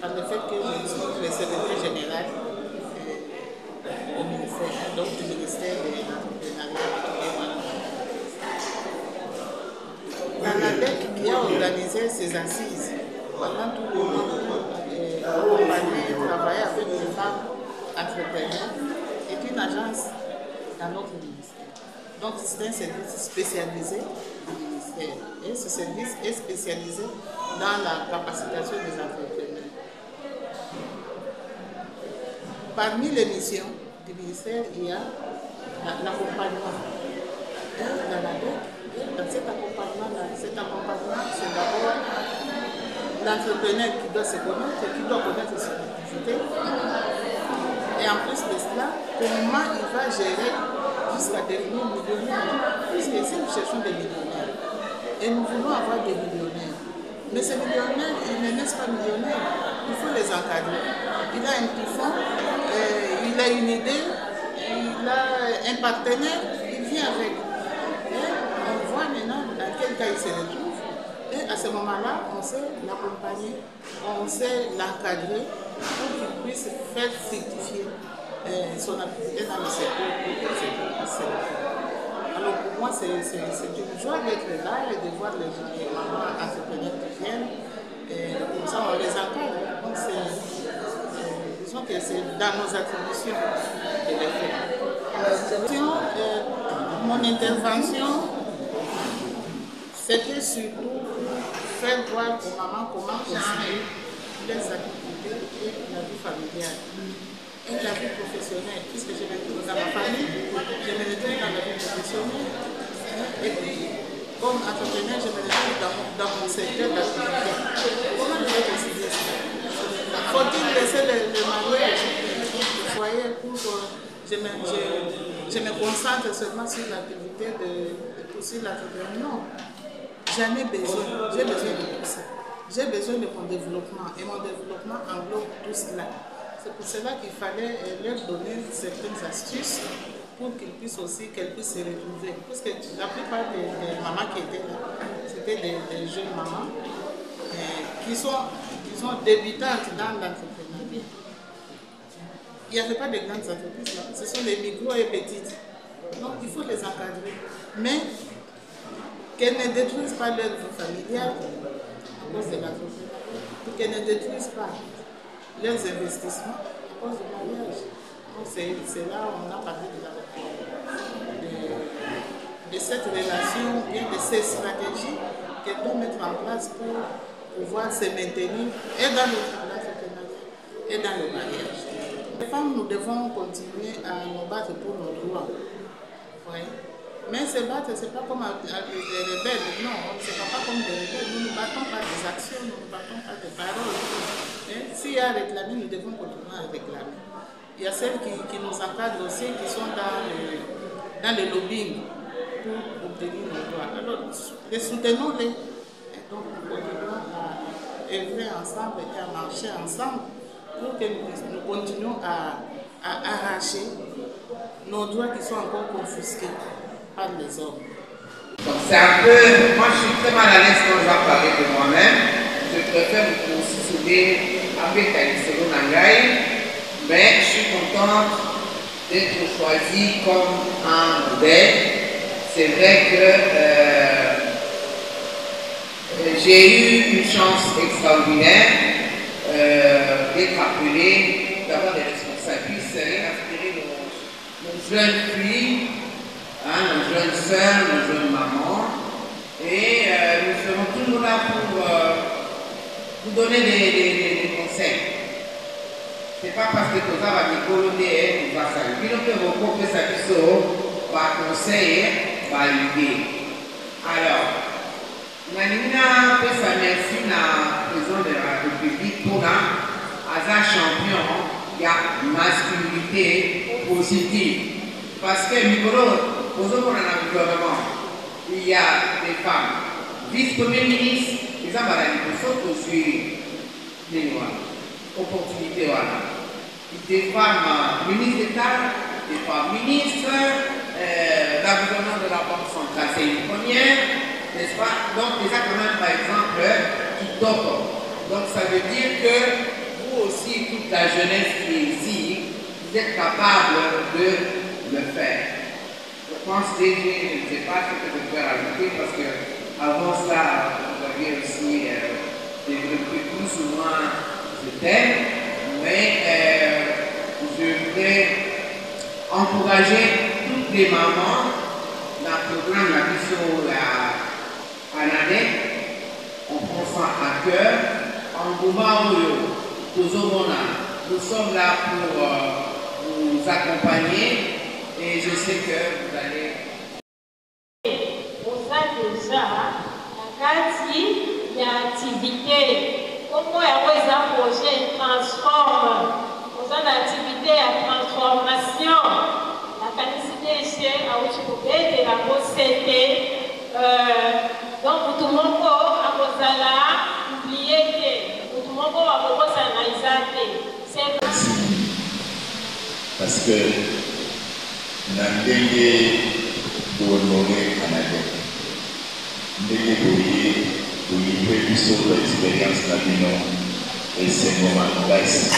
par le fait que je suis le secrétaire général du ministère, donc du ministère de l'entrepreneuriat. L'ANADEC qui a organisé ces assises pendant tout le monde accompagner et travailler avec les femmes entrepreneurs est une agence dans notre ministère. Donc c'est un service spécialisé du ministère et ce service est spécialisé dans la capacitation des entrepreneurs. Parmi les missions du ministère, il y a l'accompagnement de l'ANADEC. Dans cet accompagnement, c'est d'abord l'entrepreneur qui doit se connaître, qui doit connaître son activité. Et en plus de cela, comment il va gérer jusqu'à devenir millionnaire. Puisque ici, nous cherchons des millionnaires. Et nous voulons avoir des millionnaires. Mais ces millionnaires, ils ne naissent pas millionnaires. Il faut les encadrer. Il a un petit fonds, il a une idée, il a un partenaire, il vient avec. On voit maintenant dans quel cas il se retrouve. Et à ce moment-là, on sait l'accompagner, on sait l'encadrer pour qu'il puisse faire fructifier son activité dans le secteur. Alors pour moi, c'est une joie d'être là et de voir les mamans entrepreneurs qui viennent. Et comme ça, on les encadre. Donc disons que c'est dans nos attributions de les faire. Mon intervention, c'était surtout faire voir aux mamans comment concilier les activités et la vie familiale et la vie professionnelle, puisque je me retrouve dans ma famille, je me retrouve dans la vie professionnelle et puis comme entrepreneur, je me retrouve dans mon secteur d'activité. Comment je vais concilier ça? Faut-il laisser le mariage, le foyer pour que je me concentre seulement sur l'activité de poursuivre l'entrepreneur? Non. J'en ai besoin, j'ai besoin de tout ça. J'ai besoin de mon développement et mon développement englobe tout cela. C'est pour cela qu'il fallait leur donner certaines astuces pour qu'elles puissent se retrouver. Parce que la plupart des mamans qui étaient là, c'était des jeunes mamans qui sont débutantes dans l'entrepreneuriat. Il n'y avait pas de grandes entreprises là, ce sont des micros et petites. Donc il faut les encadrer. Mais qu'elles ne détruisent pas leur vie familiale à cause de l'entrepreneuriat, qu'elles ne détruisent pas leurs investissements à cause du mariage. Donc c'est là où on a parlé de cette relation, bien de ces stratégies qu'elles doivent mettre en place pour pouvoir se maintenir et dans l'entrepreneuriat et dans le mariage. Les femmes, nous devons continuer à nous battre pour nos droits. Oui. Mais se battre, ce n'est pas comme des rebelles, non, ce n'est pas comme des rebelles. Nous ne battons pas des actions, nous ne battons pas des paroles. S'il y a à réclamer, nous devons continuer à réclamer. Il y a celles qui nous encadrent aussi, qui sont dans le lobbying pour obtenir nos droits. Alors, les soutenons-les. Donc, nous continuons à œuvrer ensemble et à marcher ensemble pour que nous continuions à arracher nos droits qui sont encore confisqués par les hommes. Donc c'est un peu, moi je suis très mal à l'aise quand je vais parler de moi-même. Je préfère me considérer avec Aïsselou Nangaï, mais je suis contente d'être choisie comme un modèle. C'est vrai que j'ai eu une chance extraordinaire d'être appelée, d'avoir des responsabilités, d'inspirer nos jeunes filles, nos jeunes sœurs, nos jeunes mamans. Et nous serons toujours là pour vous donner des conseils. Ce n'est pas parce que tu as des colonies qui vont s'arriver. Nous devons faire ça qui va conseiller, va aider. Alors, Nanina peut ça merci à président de la République pour un champion, il y a masculinité positive. Parce que Mikolo, au gouvernement, il y a des femmes vice-premier ministre, ils ont aussi des opportunités. Des femmes ministres d'État, des femmes ministres, la gouvernement de la Banque centrale, c'est une première. N'est-ce pas? Donc, déjà quand même, par exemple, qui top. Donc, ça veut dire que la jeunesse qui est ici, vous êtes capable de le faire. Je pense que je ne sais pas ce que je peux rajouter parce que avant ça, vous aviez aussi développé plus ou moins ce thème, mais je voudrais encourager toutes les mamans dans le programme La Mission à l'année. On prend ça à cœur. En moment où nous sommes là pour vous accompagner et je sais que vous allez. Pour ça déjà, il y a activité. Comment il y a un projet transforme. Pour ça, l'activité à transformation. La qualité chez Aouchikoubé de la société. Donc, tout le monde a oublié que tout le monde a parce que Nandenge pour honorer Canada. Ndenge pour livrer du saut de l'expérience Nabino et c'est moment baisse.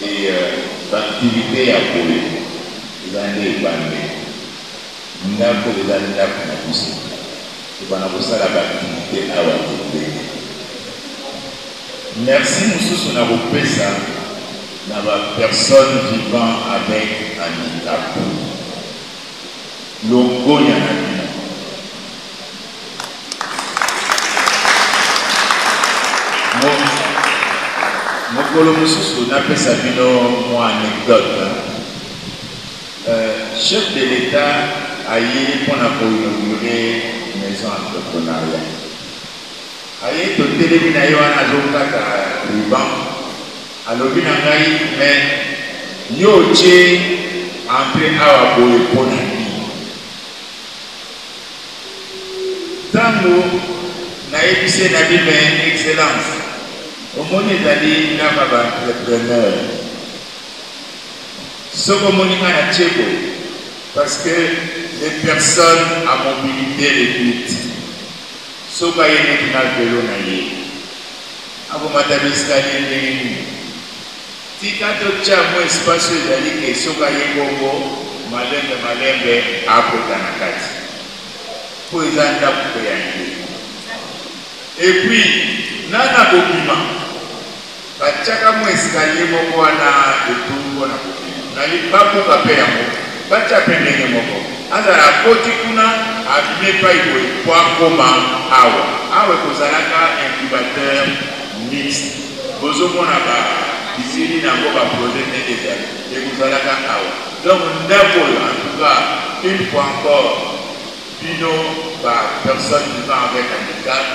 Et l'activité à Pôle, ils ont été bandés. Nous avons des années là pour nous pousser. Et pour nous pousser l'activité à Wakibe. Merci, nous sommes sur la ça. Personne vivant avec un handicap. Longo Yanabino. Mon on appelle ça une anecdote. Chef de l'État a eu pour inaugurer une maison entrepreneuriale. Aïe, tout le monde a eu un ruban. Alors, mais yo j'ai entré à Boye pour la vie. Tango n'a épicé la vie, mais excellence. Au monde d'aller n'a pas d'entrepreneur. Ce que mon a tchébo, parce que les personnes à mobilité réduite, ce que y a de l'eau naïe, à vous madame Staline. Si quand tu as un espace de que ce qu'il y a malembe pour les et puis nana bobima bachaka mo escalier moko wana etungo na bobima na lipapu kape yango bacha pendenge moko azala koti kuna abime pa iboye po akoma awa kozalaka incubateur mixte bozomona ici, n'a pas de projet et vous allez à donc, en tout cas, une fois encore, personne vivant avec un handicap,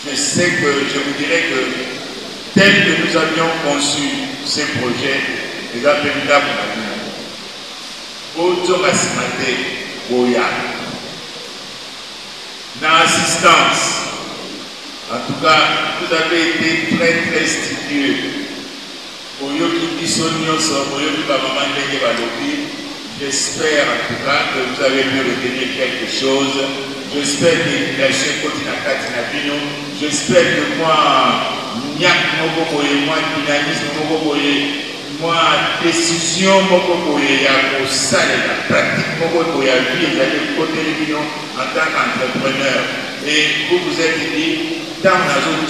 je sais que je vous dirais que tel que nous avions conçu ces projets, les appels dans l'assistance, en tout cas, vous avez été très très studieux. J'espère en tout cas que vous avez pu retenir quelque chose. J'espère que l'éducation continue à Katinabino. J'espère que moi, moi, dynamisme, moi, décision, ça, la pratique, vie en tant qu'entrepreneur. Et vous vous êtes dit, dans la zone,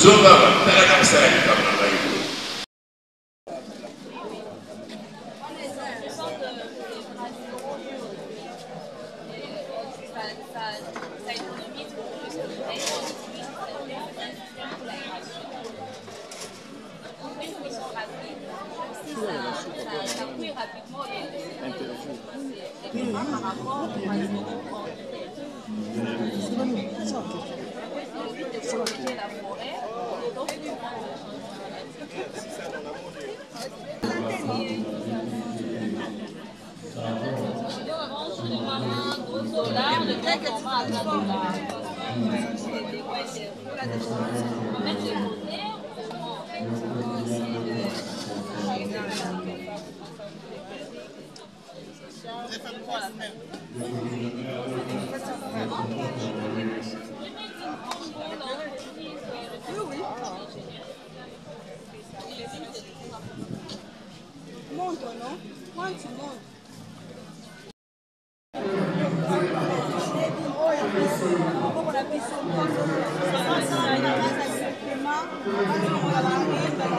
montes, non? Quand tu montes.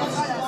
Oh,